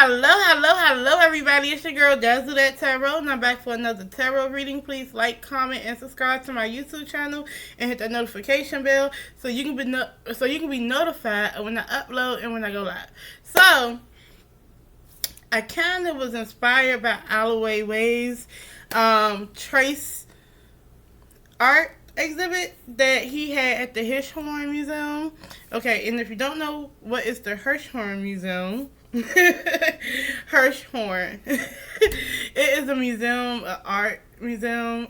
Hello, everybody. It's your girl, Dazzle that Tarot, and I'm back for another tarot reading. Please like, comment, and subscribe to my YouTube channel, and hit that notification bell so you can be notified when I upload and when I go live. So, I kind of was inspired by Al Khawaja's trace art exhibit that he had at the Hirshhorn Museum. Okay, and if you don't know what is the Hirshhorn Museum, Hirshhorn, it is a museum, an art museum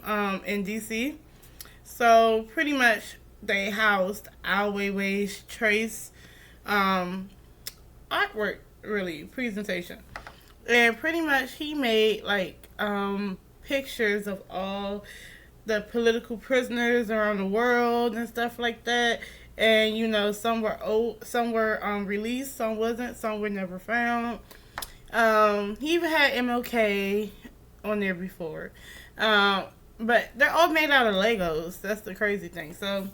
in DC. So pretty much they housed Al Khawaja's trace artwork, really, presentation. And pretty much he made like pictures of all the political prisoners around the world and stuff like that. And you know, some were old, some were released, some wasn't, some were never found. He even had MLK on there before, but they're all made out of Legos. That's the crazy thing. So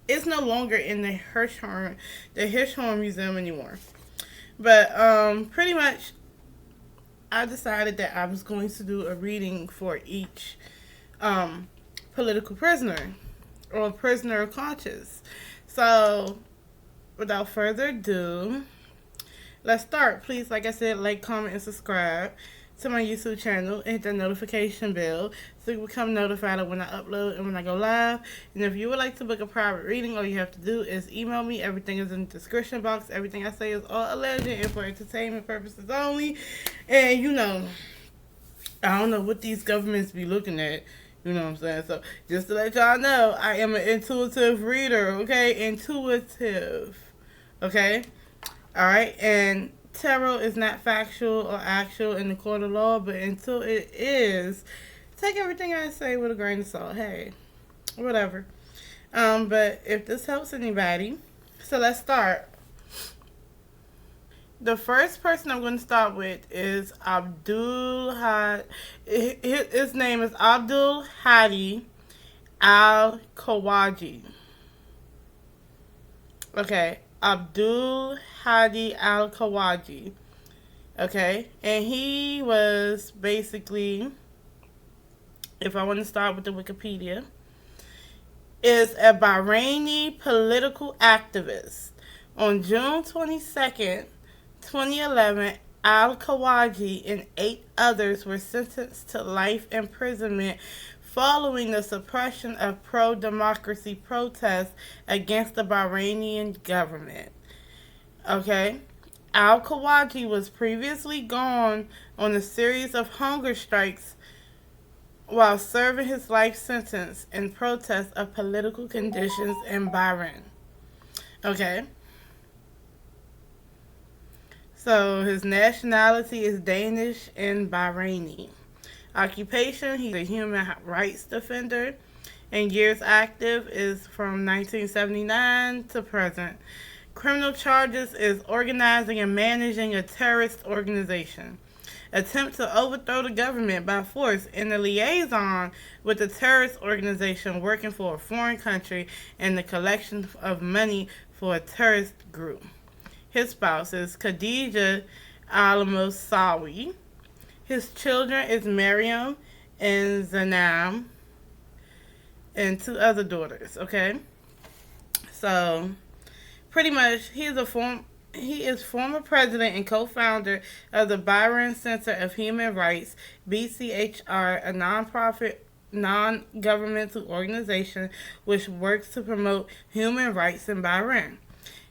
it's no longer in the Hirshhorn Museum anymore. But pretty much, I decided that I was going to do a reading for each political prisoner or prisoner of conscience. So, without further ado, let's start. Please, like I said, like, comment, and subscribe to my YouTube channel and hit the notification bell so you become notified of when I upload and when I go live. And if you would like to book a private reading, all you have to do is email me. Everything is in the description box. Everything I say is all alleged and for entertainment purposes only. And you know, I don't know what these governments be looking at. You know what I'm saying? So, just to let y'all know, I am an intuitive reader, okay? Intuitive, okay? Alright? And tarot is not factual or actual in the court of law, but until it is, take everything I say with a grain of salt. Hey, whatever. But if this helps anybody, so let's start. The first person I'm going to start with is Abdulhadi. His name is Abdulhadi Al Khawaji. Okay, Abdulhadi Al Khawaji. Okay, and he was basically, if I want to start with the Wikipedia, is a Bahraini political activist. On June 22nd, 2011, Al Khawaji and 8 others were sentenced to life imprisonment following the suppression of pro-democracy protests against the Bahraini government. Okay? Al Khawaji was previously gone on a series of hunger strikes while serving his life sentence in protest of political conditions in Bahrain. Okay? So his nationality is Danish and Bahraini. Occupation, he's a human rights defender. And years active is from 1979 to present. Criminal charges is organizing and managing a terrorist organization. Attempt to overthrow the government by force in a liaison with a terrorist organization working for a foreign country and the collection of money for a terrorist group. His spouse is Khadija Al-Mosawi. His children is Miriam and Zanam and 2 other daughters, okay? So, pretty much, he is former president and co-founder of the Bahrain Centre of Human Rights, BCHR, a non-profit, non-governmental organization which works to promote human rights in Bahrain.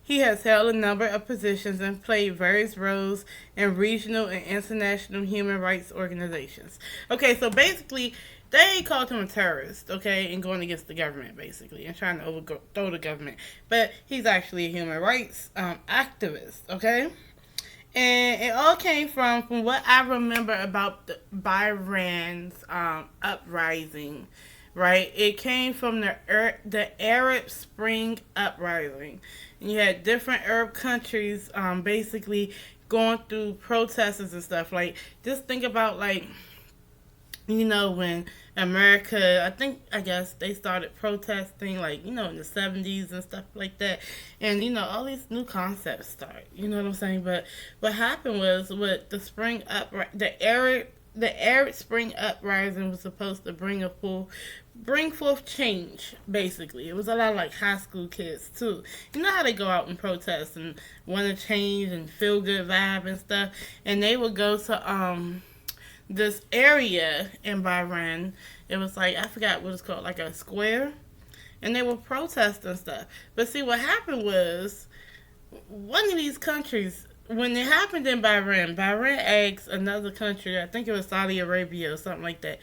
He has held a number of positions and played various roles in regional and international human rights organizations. Okay, so basically, they called him a terrorist, okay, and going against the government, basically, and trying to overthrow the government. But he's actually a human rights activist, okay? And it all came from what I remember about the Bahrain's uprising, right? It came from the Arab Spring uprising. And you had different Arab countries basically going through protests and stuff. Like, just think about, like, When America, I guess they started protesting, like, in the 70s and stuff like that. And, all these new concepts start, you know what I'm saying? But what happened was with the spring up, the Arab Spring uprising was supposed to bring forth change. Basically, it was a lot of like high school kids too. You know how they go out and protest and want to change and feel good vibe and stuff, and they would go to this area in Bahrain. It was like, I forgot what it's called, like a square, and they were protesting stuff. But see, what happened was one of these countries, when it happened in Bahrain asked another country, I think it was Saudi Arabia or something like that,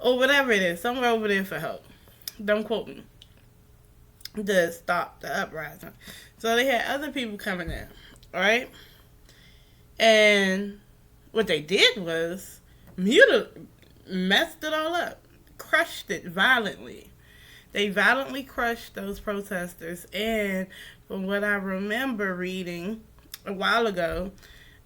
or whatever it is, somewhere over there for help. Don't quote me. To stop the uprising. So they had other people coming in, right? And what they did was messed it all up, crushed it violently. They violently crushed those protesters, and from what I remember reading a while ago,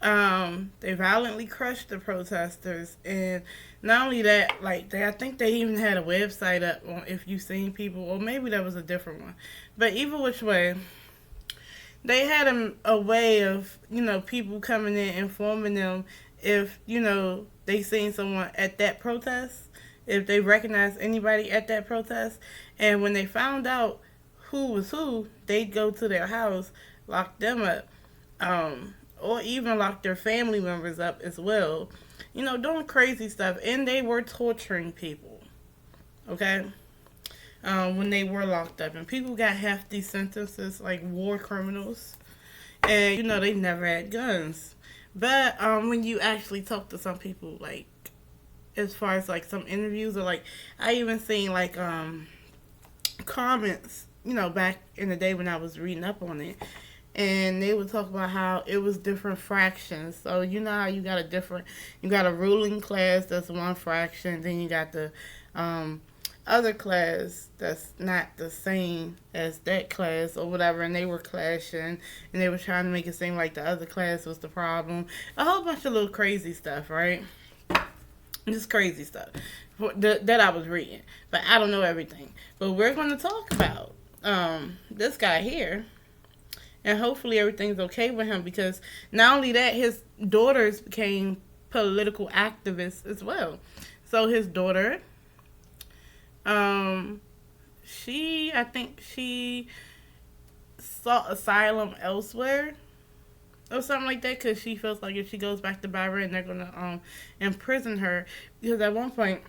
they violently crushed the protesters, and not only that, like I think they even had a website up on if you seen people, or maybe that was a different one. But either which way, they had a way of people coming in informing them if they seen someone at that protest, if they recognized anybody at that protest, and when they found out who was who, they'd go to their house, lock them up, or even lock their family members up as well. Doing crazy stuff, and they were torturing people. Okay, when they were locked up, and people got hefty sentences like war criminals, and they never had guns. But when you actually talk to some people, like as far as like some interviews, or like I even seen like comments, back in the day when I was reading up on it, and they would talk about how it was different fractions. So how you got a ruling class that's one fraction, then you got the other class that's not the same as that class or whatever, and they were clashing, and they were trying to make it seem like the other class was the problem. A whole bunch of little crazy stuff, right? Just crazy stuff that I was reading, but I don't know everything. But we're going to talk about this guy here, and hopefully everything's okay with him, because not only that, his daughters became political activists as well. So his daughter, I think she sought asylum elsewhere or something like that, because she feels like if she goes back to Bahrain, they're gonna imprison her, because at one point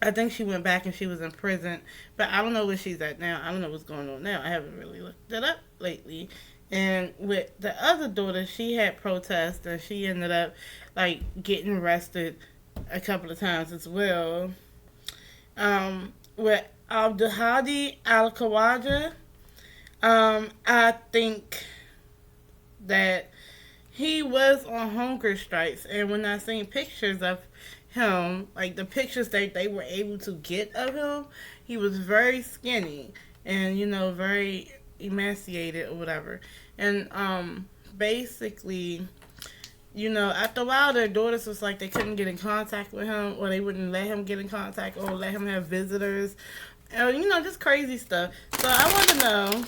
I think she went back and she was in prison, but I don't know where she's at now. I don't know what's going on now. I haven't really looked it up lately. And with the other daughter, she had protests, and she ended up like getting arrested a couple of times as well. With Abdulhadi Al Khawaja, I think that he was on hunger strikes, and when I seen pictures of him, like the pictures that they were able to get of him, he was very skinny and very emaciated or whatever. And basically, after a while, their daughters was like they couldn't get in contact with him, or they wouldn't let him get in contact, or let him have visitors, and just crazy stuff. So I want to know.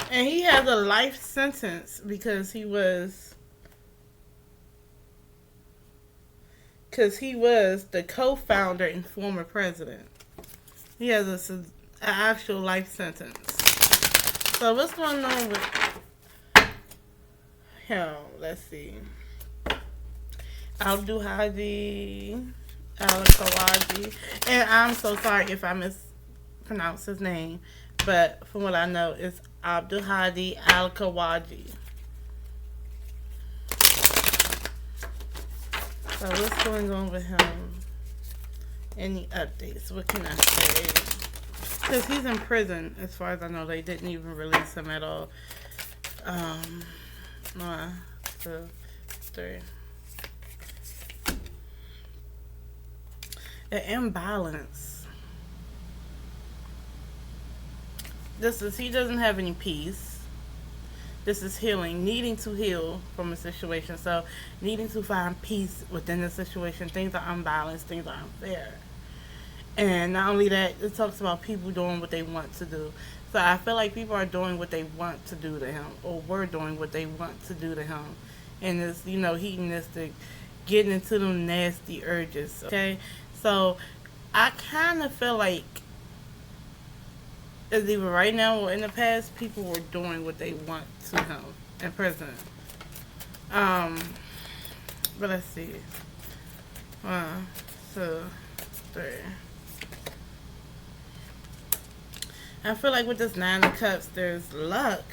And he has a life sentence because he was the co-founder and former president. He has an actual life sentence. So what's going on with him? Let's see. Abdulhadi Al Khawaji. And I'm so sorry if I mispronounce his name, but from what I know, it's Abdulhadi Al Khawaji. So what's going on with him? Any updates? What can I say? Because he's in prison, as far as I know. They didn't even release him at all. 1, 2, 3. An imbalance. He doesn't have any peace. This is healing, needing to heal from a situation. So, needing to find peace within the situation. Things are unbalanced, things are unfair. And not only that, it talks about people doing what they want to do. So I feel like people are doing what they want to do to him, or were doing what they want to do to him. And it's, hedonistic, getting into them nasty urges. Okay? So I kind of feel like, as either right now or in the past, people were doing what they want to him in prison. But let's see. 1, 2, 3. I feel like with this 9 of Cups, there's luck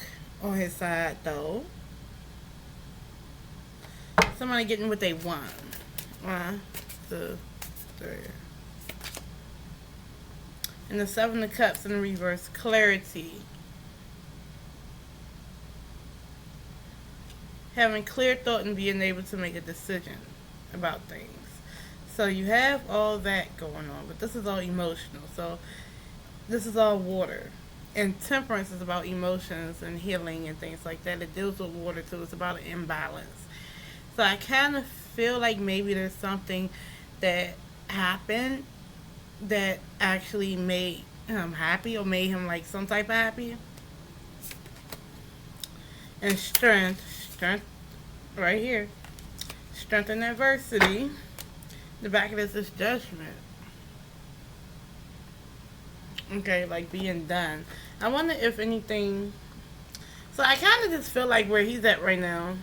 on his side, though. Somebody getting what they want. 1, 2, 3. And the 7 of Cups in the reverse, clarity. Having clear thought and being able to make a decision about things. So you have all that going on, but this is all emotional. So this is all water. And temperance is about emotions and healing and things like that. It deals with water too. It's about an imbalance. So I kind of feel like maybe there's something that happened that actually made him happy, or made him like some type of happy. And strength right here. Strength in adversity. The back of this is judgment. Okay, like being done. I wonder if anything. So I kind of just feel like where he's at right now,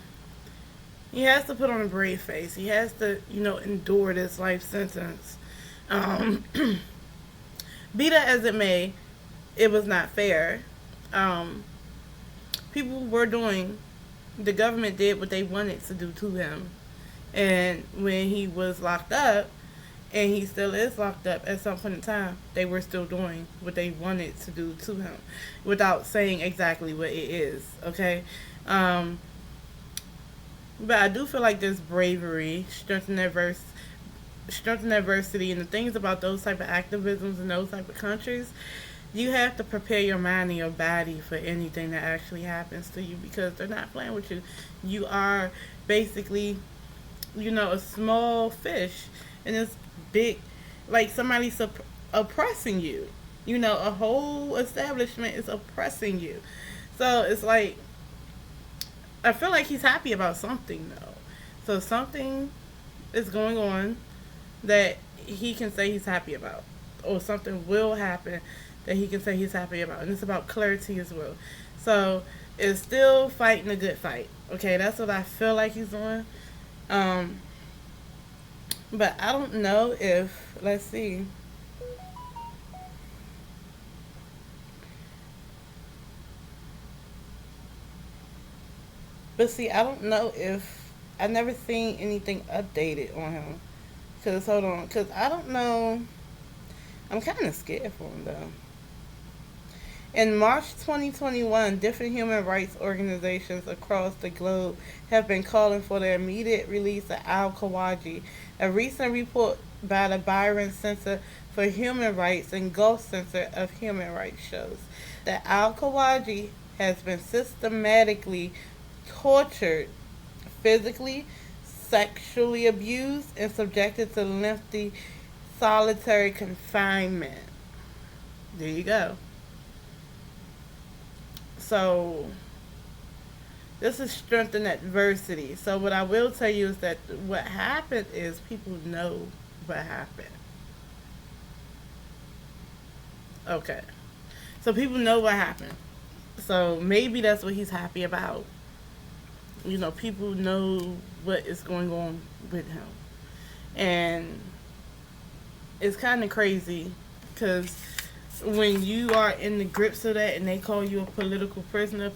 he has to put on a brave face. He has to, endure this life sentence. Be that as it may, it was not fair. People were doing, the government did what they wanted to do to him. And when he was locked up, and he still is locked up at some point in time, they were still doing what they wanted to do to him without saying exactly what it is, okay? But I do feel like there's bravery, strength in adversity, and the things about those type of activisms in those type of countries, you have to prepare your mind and your body for anything that actually happens to you, because they're not playing with you. You are basically, a small fish in this big, like somebody's oppressing you. A whole establishment is oppressing you. So it's like, I feel like he's happy about something though. So something is going on that he can say he's happy about, or something will happen that he can say he's happy about, and it's about clarity as well. So it's still fighting a good fight. Okay, that's what I feel like he's doing. But I don't know if, let's see. But see, I don't know if, I never seen anything updated on him. Because, hold on, because I don't know. I'm kind of scared for him, though. In March 2021, different human rights organizations across the globe have been calling for the immediate release of Al-Khawaji. A recent report by the Bahrain Centre for Human Rights and Gulf Center of Human Rights shows that Al-Khawaji has been systematically tortured, physically, sexually abused, and subjected to lengthy solitary confinement. There you go. So, this is strength in adversity. So, what I will tell you is that what happened is people know what happened. Okay. So, people know what happened. So, maybe that's what he's happy about. People know what is going on with him. And it's kind of crazy because when you are in the grips of that and they call you a political prisoner,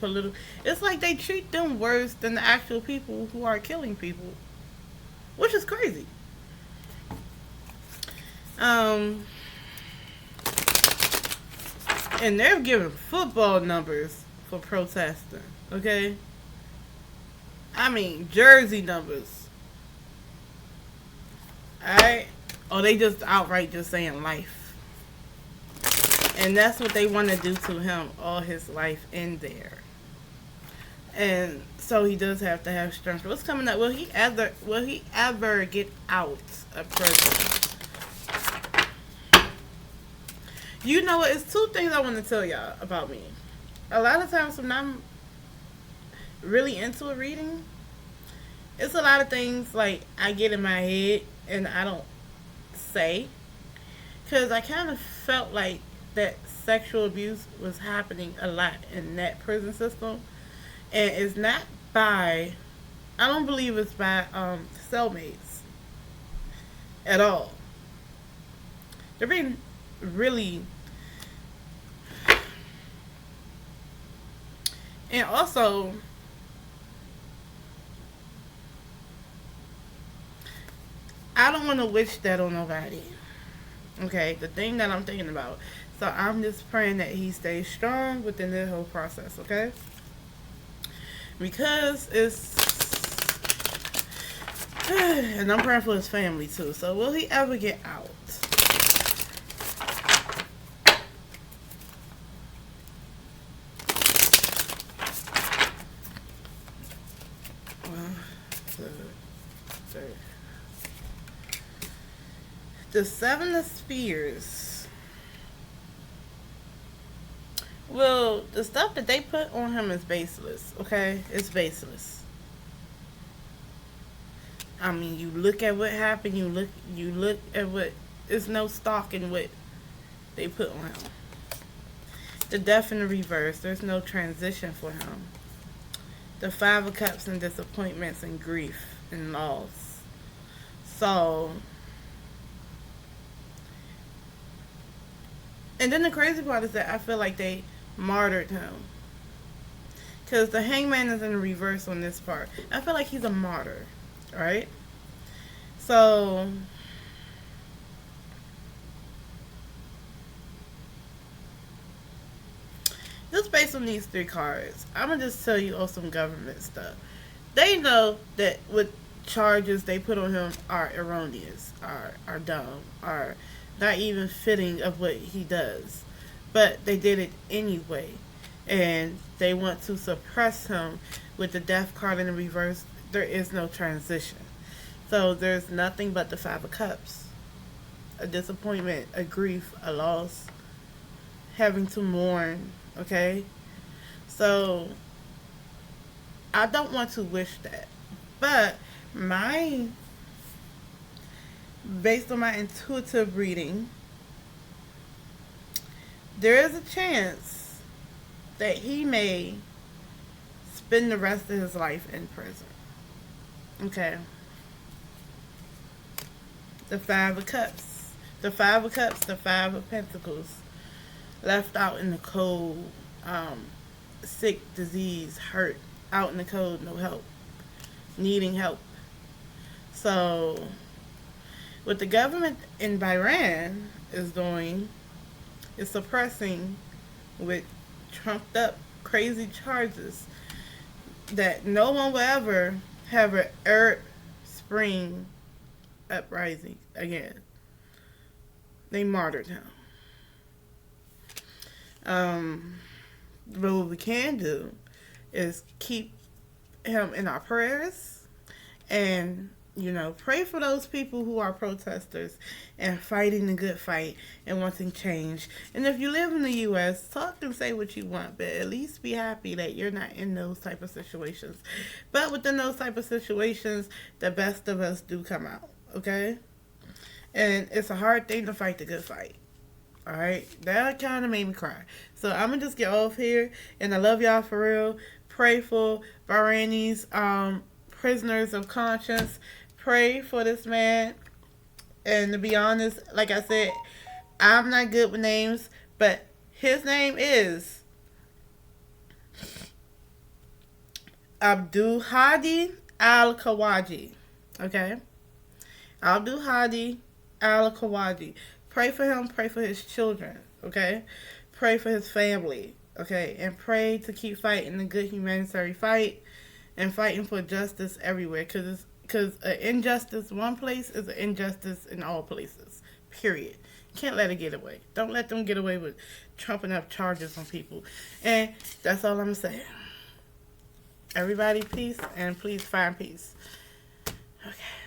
it's like they treat them worse than the actual people who are killing people, which is crazy. And they're giving football numbers for protesting, okay? I mean, jersey numbers. Alright? Or they just outright just saying life. And that's what they want to do to him all his life in there. And so he does have to have strength. What's coming up? Will he ever get out of prison? You know what? It's two things I want to tell y'all about me. A lot of times when I'm really into a reading, it's a lot of things like I get in my head and I don't say, because I kind of felt like that sexual abuse was happening a lot in that prison system, and it's not by, I don't believe it's by cellmates at all. They're being really, and also I don't want to wish that on nobody. Okay, the thing that I'm thinking about. So I'm just praying that he stays strong within the whole process. Okay, because it's, and I'm praying for his family too. So will he ever get out? The, the, the Seven of Spears. Well, the stuff that they put on him is baseless. Okay, it's baseless. I mean, you look at what happened. You look at what. There's no stalking what they put on him. The Death in the Reverse. There's no transition for him. The Five of Cups and disappointments and grief and loss. So, and then the crazy part is that I feel like they martyred him. Because the Hangman is in the reverse on this part. I feel like he's a martyr. Right? So, just based on these three cards, I'm going to just tell you some government stuff. They know that what charges they put on him are erroneous, are dumb, are not even fitting of what he does. But they did it anyway. And they want to suppress him with the Death card in the reverse. There is no transition. So there's nothing but the Five of Cups. A disappointment, a grief, a loss, having to mourn, okay? So I don't want to wish that. But based on my intuitive reading, there is a chance that he may spend the rest of his life in prison. Okay. The Five of Cups. The Five of Cups, the Five of Pentacles. Left out in the cold, sick, disease, hurt, out in the cold, no help, needing help. So, what the government in Bahrain is doing is suppressing with trumped up, crazy charges that no one will ever have an Arab Spring uprising again. They martyred him. But what we can do is keep him in our prayers and, pray for those people who are protesters and fighting the good fight and wanting change. And if you live in the U.S., talk and say what you want, but at least be happy that you're not in those type of situations. But within those type of situations, the best of us do come out, okay? And it's a hard thing to fight the good fight. Alright? That kind of made me cry. So I'm going to just get off here. And I love y'all for real. Pray for Bahrainis, prisoners of conscience. Pray for this man. And to be honest, like I said, I'm not good with names. But his name is Abdulhadi Al Khawaji. Okay? Abdulhadi Al Khawaji. Pray for him. Pray for his children. Okay? Pray for his family. Okay? And pray to keep fighting the good humanitarian fight and fighting for justice everywhere. Because an injustice one place is an injustice in all places. Period. Can't let it get away. Don't let them get away with trumping up charges on people. And that's all I'm saying. Everybody, peace, and please find peace. Okay.